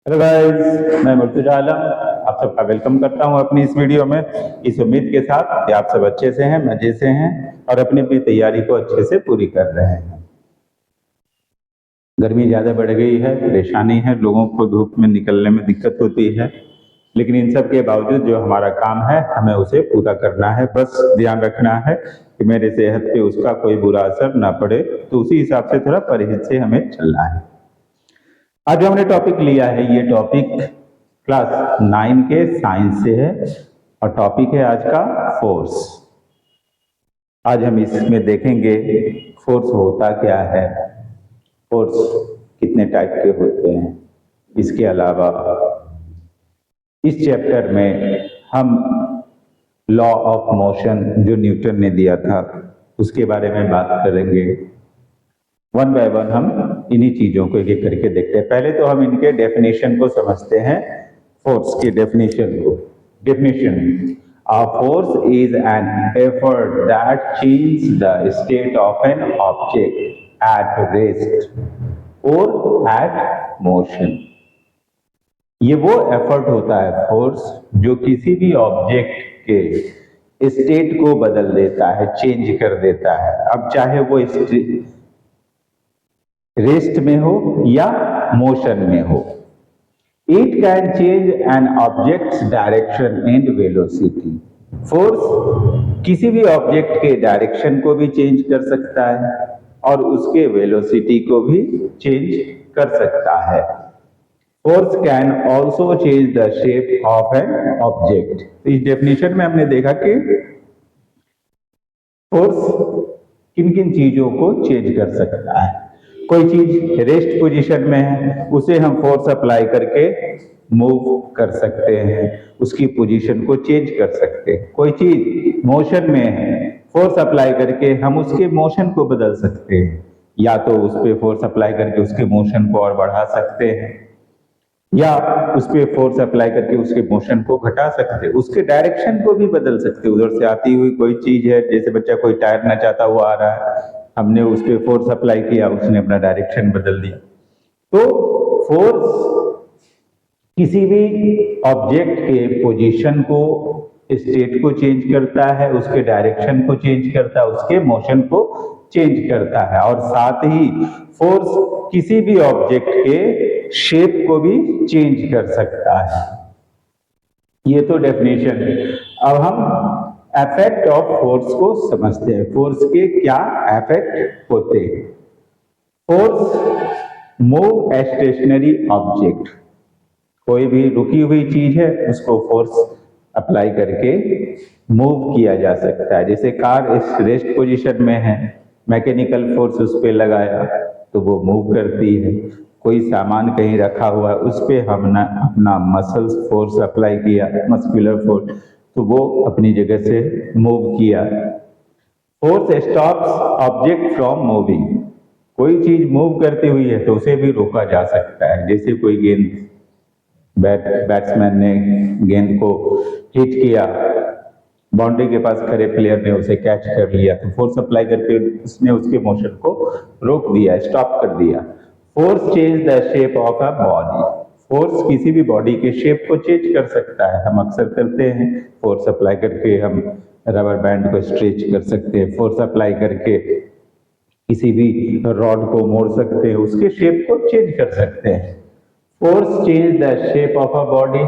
Hello guys, मैं मुर्तजा आलम आप सबका वेलकम करता हूं अपनी इस वीडियो में। इस उम्मीद के साथ कि आप सब अच्छे से हैं, मजे से हैं और अपनी अपनी तैयारी को अच्छे से पूरी कर रहे हैं। गर्मी ज़्यादा बढ़ गई है, परेशानी है, लोगों को धूप में निकलने में दिक्कत होती है, लेकिन इन सब के बावजूद जो हमारा काम है हमें उसे पूरा करना है। बस ध्यान रखना है कि मेरे सेहत पे उसका कोई बुरा असर ना पड़े, तो उसी हिसाब से थोड़ा परहेज से हमें चलना है। आज जो हमने टॉपिक लिया है, ये टॉपिक क्लास 9 के साइंस से है और टॉपिक है आज का फोर्स। आज हम इसमें देखेंगे फोर्स होता क्या है, फोर्स कितने टाइप के होते हैं। इसके अलावा इस चैप्टर में हम लॉ ऑफ मोशन जो न्यूटन ने दिया था उसके बारे में बात करेंगे। वन बाय वन हम इन्हीं चीजों को एक एक करके देखते हैं। पहले तो हम इनके डेफिनेशन को समझते हैं, फोर्स की डेफिनेशन को। Definition: a force is an effort that change the state of an object at rest और एट मोशन। ये वो एफर्ट होता है फोर्स जो किसी भी ऑब्जेक्ट के स्टेट को बदल देता है, चेंज कर देता है। अब चाहे वो रेस्ट में हो या मोशन में हो। It can change an objects direction and velocity. Force किसी भी ऑब्जेक्ट के डायरेक्शन को भी चेंज कर सकता है और उसके वेलोसिटी को भी चेंज कर सकता है। Force can also change the shape of an object. इस डेफिनेशन में हमने देखा कि फोर्स किन किन चीजों को चेंज कर सकता है। कोई चीज रेस्ट पोजीशन में है, उसे हम फोर्स अप्लाई करके मूव कर सकते हैं, उसकी पोजीशन को चेंज कर सकते हैं। कोई चीज मोशन में है, फोर्स अप्लाई करके हम उसके मोशन को बदल सकते हैं, या तो उस पर फोर्स अप्लाई करके उसके मोशन को और बढ़ा सकते हैं या उस पर फोर्स अप्लाई करके उसके मोशन को घटा सकते हैं, उसके डायरेक्शन को भी बदल सकते हैं। उधर से आती हुई कोई चीज है, जैसे बच्चा कोई टायर नचाता हुआ आ रहा है, हमने उस पर फोर्स अप्लाई किया, उसने अपना डायरेक्शन बदल दिया। तो फोर्स किसी भी ऑब्जेक्ट के पोजीशन को, स्टेट को चेंज करता है, उसके डायरेक्शन को चेंज करता है, उसके मोशन को चेंज करता है, और साथ ही फोर्स किसी भी ऑब्जेक्ट के शेप को भी चेंज कर सकता है। ये तो डेफिनेशन है। अब हम इफेक्ट ऑफ फोर्स को समझते हैं। फोर्स के क्या इफेक्ट होते हैं। Force move a stationary object. कोई भी रुकी हुई चीज है उसको फोर्स अप्लाई करके मूव किया जा सकता है। जैसे कार इस रेस्ट पोजीशन में है, मैकेनिकल फोर्स उस पर लगाया तो वो मूव करती है। कोई सामान कहीं रखा हुआ है, उस पर हमने अपना मसल्स फोर्स अप्लाई किया, मस्कुलर फोर्स, तो वो अपनी जगह से मूव किया। Force stops object from moving. कोई चीज मूव करती हुई है तो उसे भी रोका जा सकता है। जैसे कोई गेंद, बैट्समैन ने गेंद को हिट किया, बाउंड्री के पास खड़े प्लेयर ने उसे कैच कर लिया, तो फोर्स अप्लाई करके उसने उसके मोशन को रोक दिया, स्टॉप कर दिया। Force change the shape of a body. Force किसी भी बॉडी के शेप को चेंज कर सकता है। हम अक्सर करते हैं, फोर्स अप्लाई करके हम रबर बैंड को स्ट्रेच कर सकते हैं, फोर्स अप्लाई करके किसी भी रॉड को मोड़ सकते हैं, उसके शेप को चेंज कर सकते हैं। Force change the shape of a body.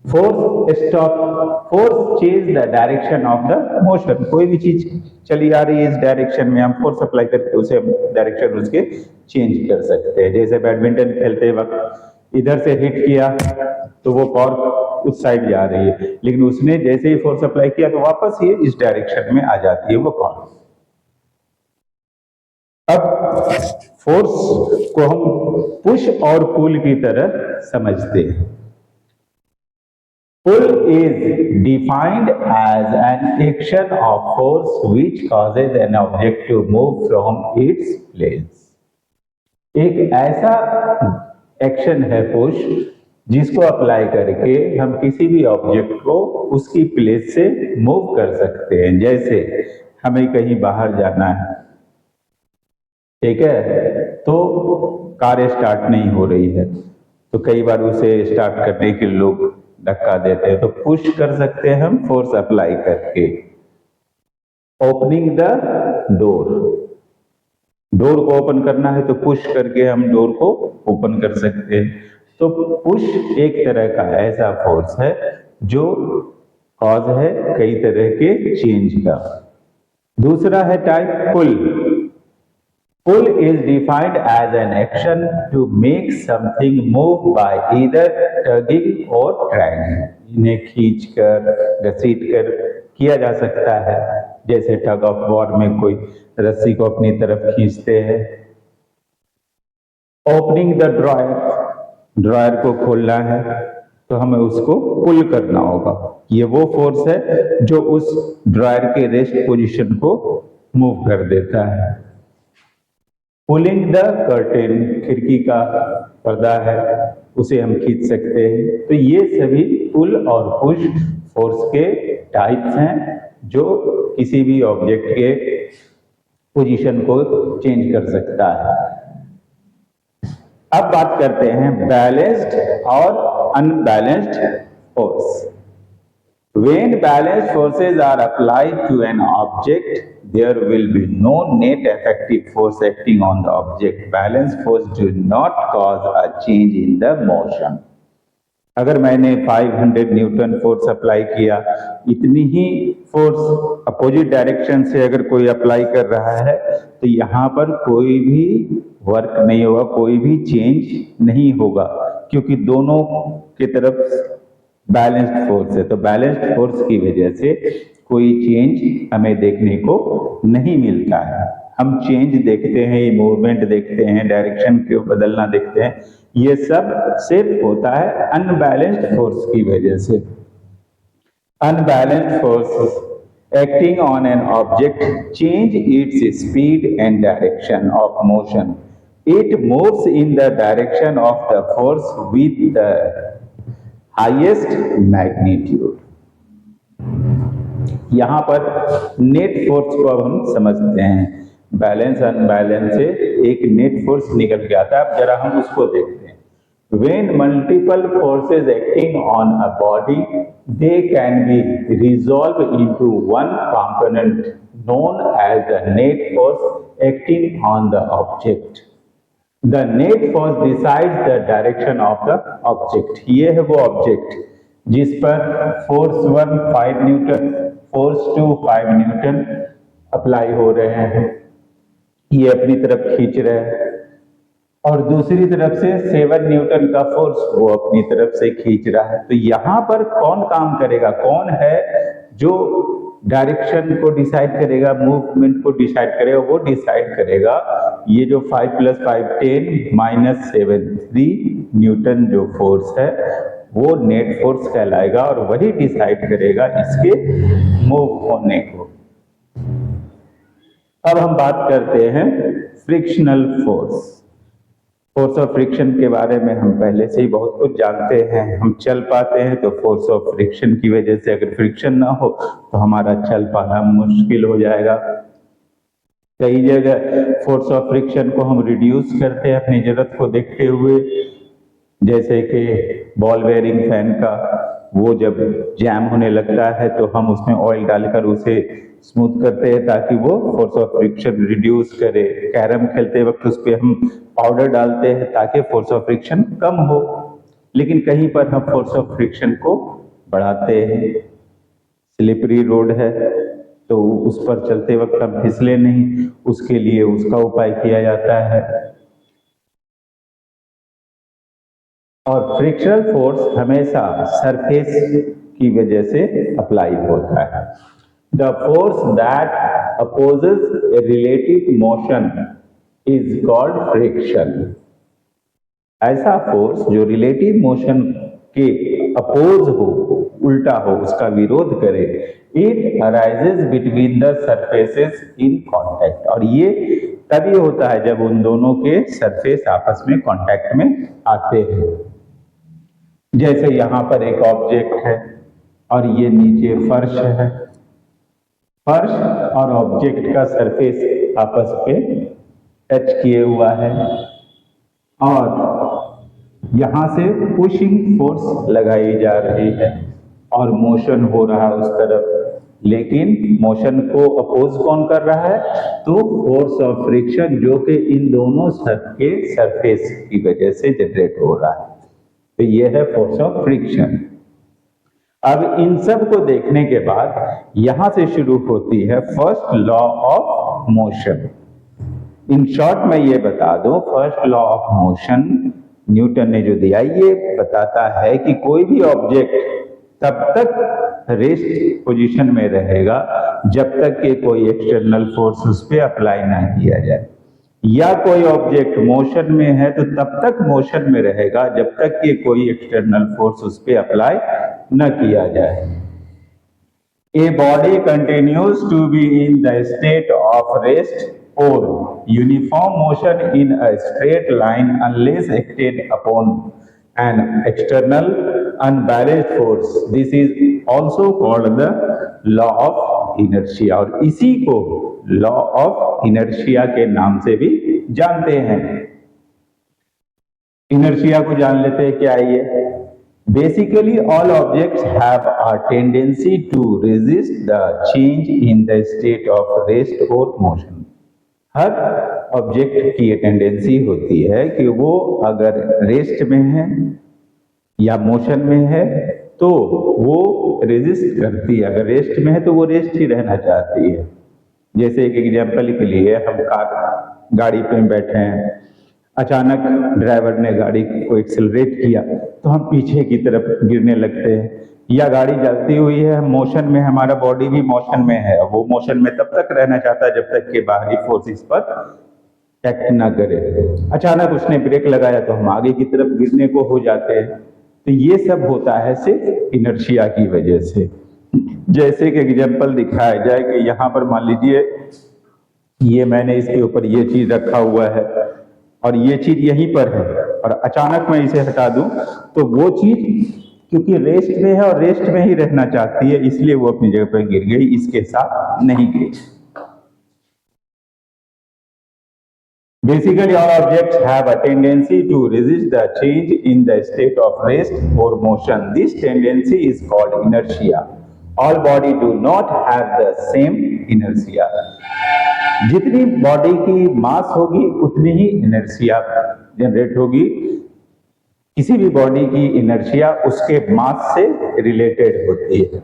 Force change the direction of the motion. कोई भी चीज चली आ रही है इस डायरेक्शन में, हम फोर्स अप्लाई करके उसे डायरेक्शन उसके चेंज कर सकते हैं। जैसे बैडमिंटन खेलते वक्त इधर से हिट किया तो वो कॉर्क उस साइड जा रही है, लेकिन उसने जैसे ही फोर्स अप्लाई किया तो वापस ये इस डायरेक्शन में आ जाती है वो कॉर्क। अब फोर्स को हम पुश और पुल की तरह समझते हैं। Pull is defined as an action of force which causes an object to move from its place. एक ऐसा एक्शन है पुश जिसको अप्लाई करके हम किसी भी ऑब्जेक्ट को उसकी प्लेस से मूव कर सकते हैं। जैसे हमें कहीं बाहर जाना है, ठीक है, तो कार स्टार्ट नहीं हो रही है, तो कई बार उसे स्टार्ट करने के लोग धक्का देते हैं, तो पुश कर सकते हैं हम फोर्स अप्लाई करके। ओपनिंग द डोर, डोर को ओपन करना है तो पुश करके हम डोर को ओपन कर सकते हैं। तो पुश एक तरह का ऐसा फोर्स है जो कॉज है कई तरह के चेंज का। दूसरा है type pull. Pull is defined as an action to make something move by either tugging or dragging. इन्हें खींच कर घसीट कर किया जा सकता है, जैसे टग ऑफ वॉर में कोई रस्सी को अपनी तरफ खींचते हैं। ओपनिंग द ड्रॉयर, ड्रॉयर को खोलना है तो हमें उसको पुल करना होगा। ये वो फोर्स है जो उस ड्रॉयर के रेस्ट पोजीशन को मूव कर देता है। पुलिंग द कर्टेन, खिड़की का पर्दा है उसे हम खींच सकते हैं। तो ये सभी पुल और पुश फोर्स के टाइप्स हैं जो किसी भी ऑब्जेक्ट के पोजीशन को चेंज कर सकता है। अब बात करते हैं बैलेंस्ड और unbalanced force. When balanced forces are applied to an object, there will be no net effective force acting on the object. Balanced force do not cause a change in the motion. अगर मैंने 500 Newton force apply किया, इतनी ही force opposite direction से अगर कोई apply कर रहा है तो यहाँ पर कोई भी वर्क नहीं होगा, कोई भी चेंज नहीं होगा, क्योंकि दोनों की तरफ बैलेंस्ड फोर्स है। तो बैलेंस्ड फोर्स की वजह से कोई चेंज हमें देखने को नहीं मिलता है। हम चेंज देखते हैं, मूवमेंट देखते हैं, डायरेक्शन को बदलना देखते हैं, ये सब सिर्फ होता है अनबैलेंस्ड फोर्स की वजह से। Unbalanced force acting on an object change its speed and direction of motion. It moves in the direction of the force with the highest magnitude. यहां पर नेट फोर्स को अब हम समझते हैं। बैलेंस अनबैलेंस से एक नेट फोर्स निकल के आता है। अब जरा हम उसको देखते हैं। When multiple forces acting on a body, they can be resolved into one component known as the net force acting on the object. The net force decides the direction of the object. ये है वो object जिस पर force 1 5 Newton, force 2 5 Newton apply हो रहे हैं। ये अपनी तरफ खींच रहे हैं और दूसरी तरफ से 7 न्यूटन का फोर्स वो अपनी तरफ से खींच रहा है। तो यहाँ पर कौन काम करेगा, कौन है जो डायरेक्शन को डिसाइड करेगा, मूवमेंट को डिसाइड करेगा? वो डिसाइड करेगा ये जो 5 + 5 10 - 7 3 न्यूटन जो फोर्स है वो नेट फोर्स कहलाएगा और वही डिसाइड करेगा इसके मूव होने को। अब हम बात करते हैं frictional force. Force of friction के बारे में हम पहले से ही बहुत कुछ जानते हैं। हम चल पाते हैं तो फोर्स ऑफ फ्रिक्शन की वजह से, अगर फ्रिक्शन ना हो तो हमारा चल पाना मुश्किल हो जाएगा। कई जगह फोर्स ऑफ फ्रिक्शन को हम रिड्यूस करते हैं अपनी जरूरत को देखते हुए, जैसे कि बॉल बेयरिंग फैन का वो जब जैम होने लगता है तो हम उसमें ऑयल डालकर उसे स्मूथ करते हैं ताकि वो फोर्स ऑफ फ्रिक्शन रिड्यूस करे। कैरम खेलते वक्त उस पर हम पाउडर डालते हैं ताकि फोर्स ऑफ फ्रिक्शन कम हो, लेकिन कहीं पर हम फोर्स ऑफ फ्रिक्शन को बढ़ाते हैं। स्लिपरी रोड है तो उस पर चलते वक्त हम फिसले नहीं, उसके लिए उसका उपाय किया जाता है। और फ्रिक्शनल फोर्स हमेशा सरफेस की वजह से अप्लाई होता है। The force that opposes a relative motion is called friction. ऐसा फोर्स जो रिलेटिव मोशन के अपोज हो, उल्टा हो, उसका विरोध करे, it arises between the surfaces in contact. और ये तभी होता है जब उन दोनों के सरफेस आपस में कॉन्टैक्ट में आते हैं। जैसे यहाँ पर एक ऑब्जेक्ट है और ये नीचे फर्श है। फर्श और ऑब्जेक्ट का सरफेस आपस में टच किए हुआ है और यहाँ से पुशिंग फोर्स लगाई जा रही है और मोशन हो रहा है उस तरफ, लेकिन मोशन को अपोज कौन कर रहा है? तो फोर्स ऑफ फ्रिक्शन, जो कि इन दोनों के सरफेस की वजह से जनरेट हो रहा है। तो ये है फोर्स ऑफ फ्रिक्शन। अब इन सब को देखने के बाद यहां से शुरू होती है first law of motion. In short में ये बता दूं, first law of motion Newton ने जो दिया, ये बताता है कि कोई भी ऑब्जेक्ट तब तक रेस्ट पोजीशन में रहेगा जब तक कि कोई एक्सटर्नल फोर्स उस पर अप्लाई ना किया जाए, या कोई ऑब्जेक्ट मोशन में है तो तब तक मोशन में रहेगा जब तक कि कोई एक्सटर्नल फोर्स उस पर अप्लाई न किया जाए। A body continues to be in the state of rest or uniform motion in a straight line unless acted upon an external unbalanced force. This is also called the law of inertia, और इसी को law of inertia के नाम से भी जानते हैं। Inertia को जान लेते हैं क्या है ये। Basically, all objects have a tendency to resist the change in the state of rest or motion. Her object की ये टेंडेंसी होती है कि वो अगर रेस्ट में है या मोशन में है तो वो रेजिस्ट करती है, अगर रेस्ट में है तो वो रेस्ट ही रहना चाहती है। जैसे एक एग्जाम्पल के लिए, हम गाड़ी पे बैठे हैं, अचानक ड्राइवर ने गाड़ी को एक्सेलरेट किया तो हम पीछे की तरफ गिरने लगते हैं, या गाड़ी चलती हुई है, मोशन में, हमारा बॉडी भी मोशन में है, वो मोशन में तब तक रहना चाहता है जब तक कि बाहरी फोर्स इस पर एक्ट ना करे। अचानक उसने ब्रेक लगाया तो हम आगे की तरफ गिरने को हो जाते हैं। तो ये सब होता है सिर्फ इनर्शिया की वजह से। जैसे कि एग्जाम्पल दिखाया जाए कि यहाँ पर मान लीजिए ये मैंने इसके ऊपर ये चीज रखा हुआ है और ये चीज यहीं पर है, और अचानक मैं इसे हटा दूं तो वो चीज क्योंकि रेस्ट में है और रेस्ट में ही रहना चाहती है, इसलिए वो अपनी जगह पर गिर गई, इसके साथ नहीं गिरी। Basically, all objects have a tendency to resist the change in the state of rest or motion. This tendency is called inertia. All body do not have the same inertia. जितनी बॉडी की मास होगी उतनी ही inertia generate होगी। किसी भी body की inertia उसके मास से रिलेटेड होती है।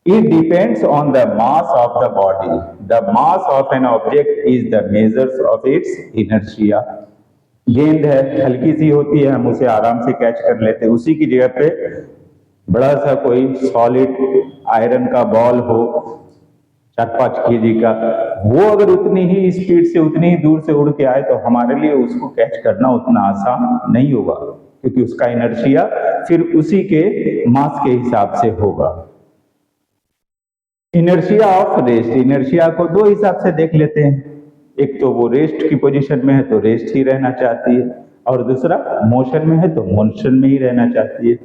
It depends on the mass of the body. The mass of an object is the measures of its inertia. गेंद है, हल्की सी होती है, हम उसे आराम से कैच कर लेते हैं। उसी की जगह पे बड़ा सा कोई सॉलिड आयरन का बॉल हो 4-5 kg का, वो अगर उतनी ही स्पीड से उतनी ही दूर से उड़ के आए तो हमारे लिए उसको कैच करना उतना आसान नहीं होगा, क्योंकि उसका इनर्शिया फिर उसी के मास के हिसाब से होगा। इनर्शिया ऑफ रेस्ट, इनर्शिया को दो हिसाब से देख लेते हैं। एक तो वो रेस्ट की पोजीशन में है तो रेस्ट ही रहना चाहती है, और दूसरा मोशन में है तो मोशन में ही रहना चाहती है।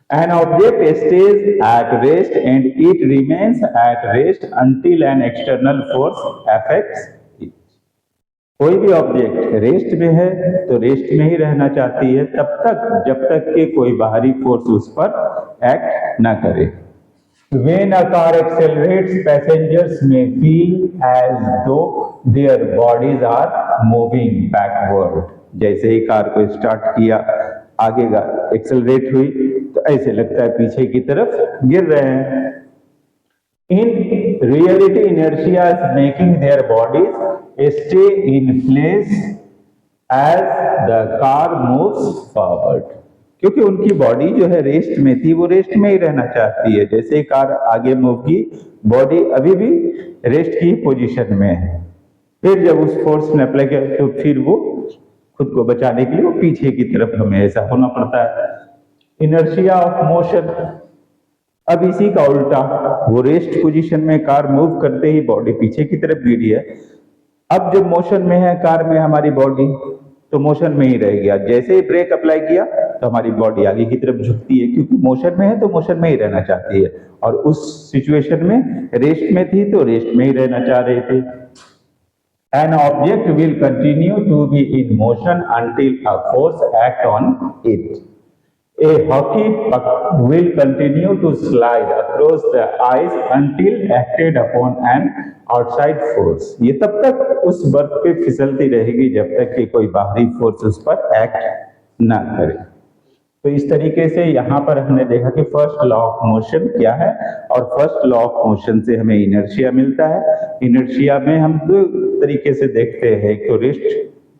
An object stays at rest and it remains at rest until an external force affects it. कोई भी ऑब्जेक्ट रेस्ट में है तो रेस्ट में ही रहना चाहती है तब तक जब तक कि कोई बाहरी फोर्स उस पर एक्ट ना करे। When a car accelerates, passengers may feel as though their bodies are moving backward. जैसे ही कार को स्टार्ट किया, आगे एक्सेलरेट हुई तो ऐसे लगता है पीछे की तरफ गिर रहे हैं। In reality, inertia is making their bodies stay in place as the car moves forward. क्योंकि उनकी बॉडी जो है रेस्ट में थी, वो रेस्ट में ही रहना चाहती है। जैसे कार आगे मूव की, बॉडी अभी भी रेस्ट की पोजीशन में है। फिर जब उस फोर्स ने अप्लाई किया तो फिर वो खुद को बचाने के लिए वो पीछे की तरफ हमें ऐसा होना पड़ता है। Inertia of motion. अब इसी का उल्टा, वो रेस्ट पोजीशन में कार मूव करते ही बॉडी पीछे की तरफ गिरी है। अब जब मोशन में है कार में हमारी बॉडी, तो मोशन में ही रह गया। जैसे ही ब्रेक अप्लाई किया तो हमारी बॉडी आगे की तरफ झुकती है, क्योंकि मोशन में है तो मोशन में ही रहना चाहती है, और उस सिचुएशन में रेस्ट में थी तो रेस्ट में ही रहना चाह रहे थे। An object will continue to be in motion until a force acts on it. A hockey puck will continue to slide across the ice until acted upon an outside force. ये तब तक उस बर्फ पे फिसलती रहेगी जब तक कि कोई बाहरी फोर्स उस पर एक्ट ना करे। तो इस तरीके से यहाँ पर हमने देखा कि फर्स्ट लॉ ऑफ मोशन क्या है, और फर्स्ट लॉ ऑफ मोशन से हमें इनर्शिया मिलता है। इनर्शिया में हम दो तरीके से देखते हैं, एक तो रेस्ट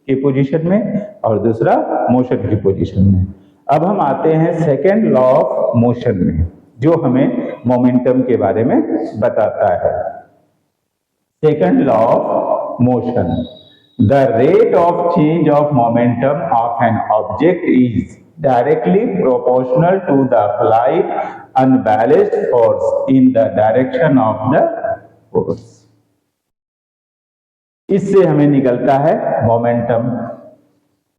की पोजीशन में और दूसरा मोशन की पोजीशन में। अब हम आते हैं सेकेंड लॉ ऑफ मोशन में, जो हमें मोमेंटम के बारे में बताता है। Second law of motion, the rate of change of momentum of an object is directly proportional to the applied unbalanced force in the direction of the force. इससे हमें निकलता है momentum.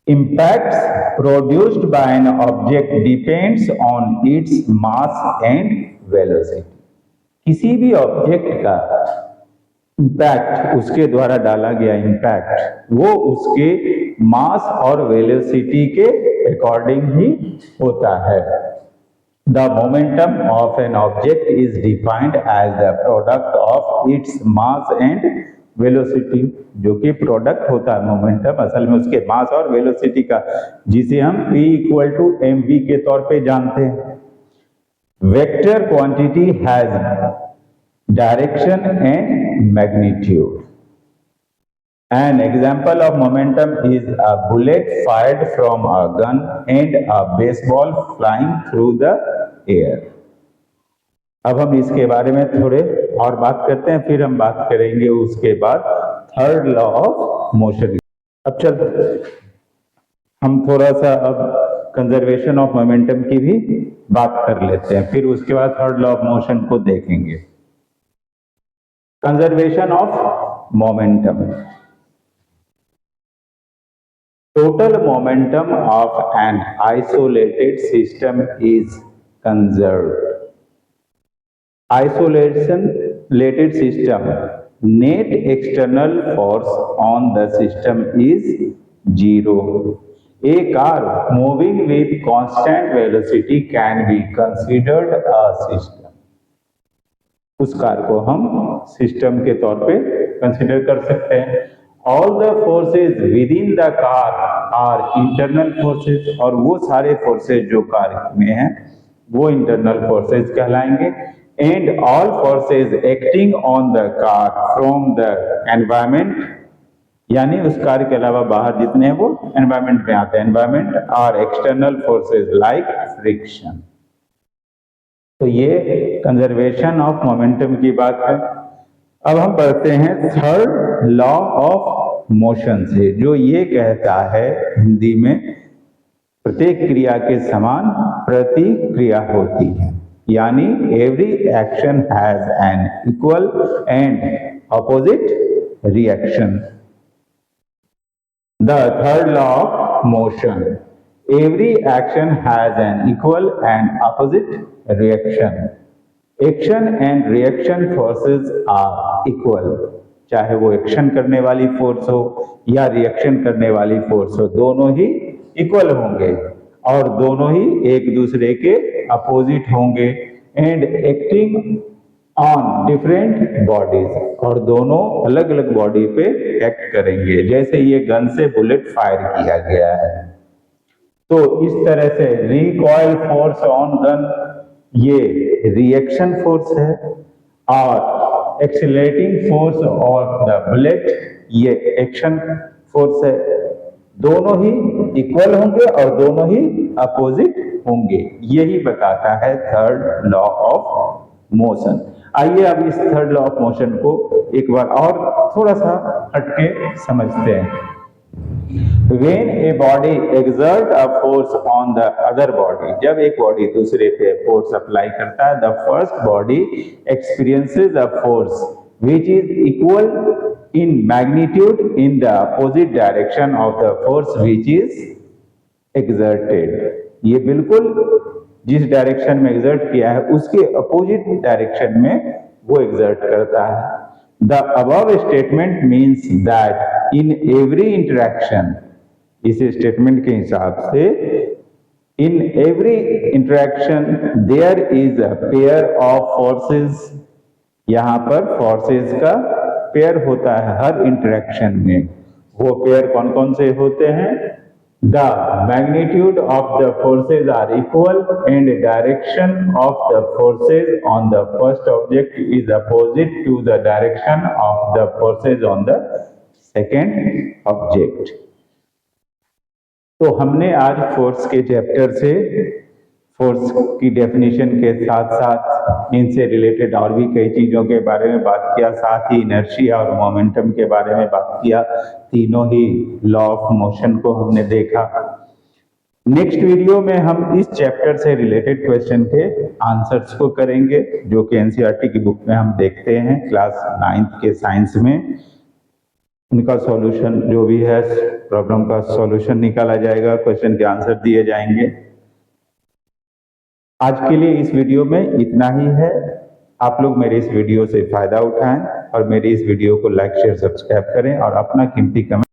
Impacts produced by an object depends on its mass and velocity. किसी भी object का impact, उसके द्वारा डाला गया इम्पैक्ट, वो उसके मास और वेलोसिटी के अकॉर्डिंग ही होता है। The momentum of an object is defined as the product of its mass and velocity, जो कि प्रोडक्ट होता है मोमेंटम असल में उसके मास और वेलोसिटी का, जिसे हम P = mv के तौर पे जानते हैं। Vector quantity has direction and magnitude. An example of momentum is a bullet fired from a gun and a baseball flying through the air. अब हम इसके बारे में थोड़े और बात करते हैं, फिर हम बात करेंगे उसके बाद थर्ड लॉ ऑफ मोशन। अब चलते हम थोड़ा सा अब कंजर्वेशन ऑफ मोमेंटम की भी बात कर लेते हैं, फिर उसके बाद थर्ड लॉ ऑफ मोशन को देखेंगे। Conservation of momentum. Total momentum of an isolated system is conserved. Isolated system, net external force on the system is 0. A car moving with constant velocity can be considered a system. उस car को हम system के तौर पे consider कर सकते हैं। All the forces within the car are internal forces, और वो सारे फोर्सेज जो कार में हैं वो इंटरनल फोर्सेज कहलाएंगे। And all forces acting on the car from the environment, यानी उस कार के अलावा बाहर जितने हैं वो एनवायरमेंट में आते हैं। Environment are external forces like friction. तो ये कंजर्वेशन ऑफ मोमेंटम की बात है। अब हम बढ़ते हैं थर्ड लॉ ऑफ मोशन से, जो ये कहता है हिंदी में प्रत्येक क्रिया के समान प्रतिक्रिया होती है, यानी every action has an equal and opposite reaction. The third law of motion, every action has an equal and opposite reaction. Action and reaction forces are equal. चाहे वो एक्शन करने वाली फोर्स हो या रिएक्शन करने वाली फोर्स हो, दोनों ही इक्वल होंगे और दोनों ही एक दूसरे के अपोजिट होंगे। And acting on different bodies, और दोनों अलग अलग बॉडी पे एक्ट करेंगे। जैसे ये गन से बुलेट फायर किया गया है, तो इस तरह से रिकॉइल फोर्स ऑन गन ये रिएक्शन फोर्स है, और accelerating force of the bullet ये एक्शन फोर्स है। दोनों ही इक्वल होंगे और दोनों ही अपोजिट होंगे, यही बताता है थर्ड लॉ ऑफ मोशन। आइए अब इस थर्ड लॉ ऑफ मोशन को एक बार और थोड़ा सा हटके समझते हैं। When a body exert a force on the other body, जब एक बॉडी दूसरे पे फोर्स अप्लाई करता है, the first body experiences a force which is equal in magnitude in the opposite direction of the force which is exerted. ये बिल्कुल जिस direction में एक्सर्ट किया है उसके अपोजिट डायरेक्शन में वो एक्सर्ट करता है। The above statement means that in every interaction, इस स्टेटमेंट के हिसाब से in every interaction there is a pair of forces, यहाँ पर forces का पेयर होता है हर इंटरेक्शन में। वो पेयर कौन कौन से होते हैं? The magnitude of the forces are equal and direction of the forces on the first object is opposite to the direction of the forces on the second object। तो हमने आज फोर्स के चैप्टर से फोर्स की definition के साथ साथ इनसे रिलेटेड और भी कई चीजों के बारे में बात किया, साथ ही इनर्शिया और मोमेंटम के बारे में बात किया। तीनों ही लॉ ऑफ मोशन को हमने देखा। नेक्स्ट वीडियो में हम इस चैप्टर से रिलेटेड क्वेश्चन के आंसर्स को करेंगे, जो कि एनसीईआरटी की बुक में हम देखते हैं क्लास 9th के साइंस में। उनका सॉल्यूशन जो भी है, प्रॉब्लम का सॉल्यूशन निकाला जाएगा, क्वेश्चन के आंसर दिए जाएंगे। आज के लिए इस वीडियो में इतना ही है। आप लोग मेरे इस वीडियो से फायदा उठाएं और मेरे इस वीडियो को लाइक शेयर सब्सक्राइब करें और अपना कीमती कमेंट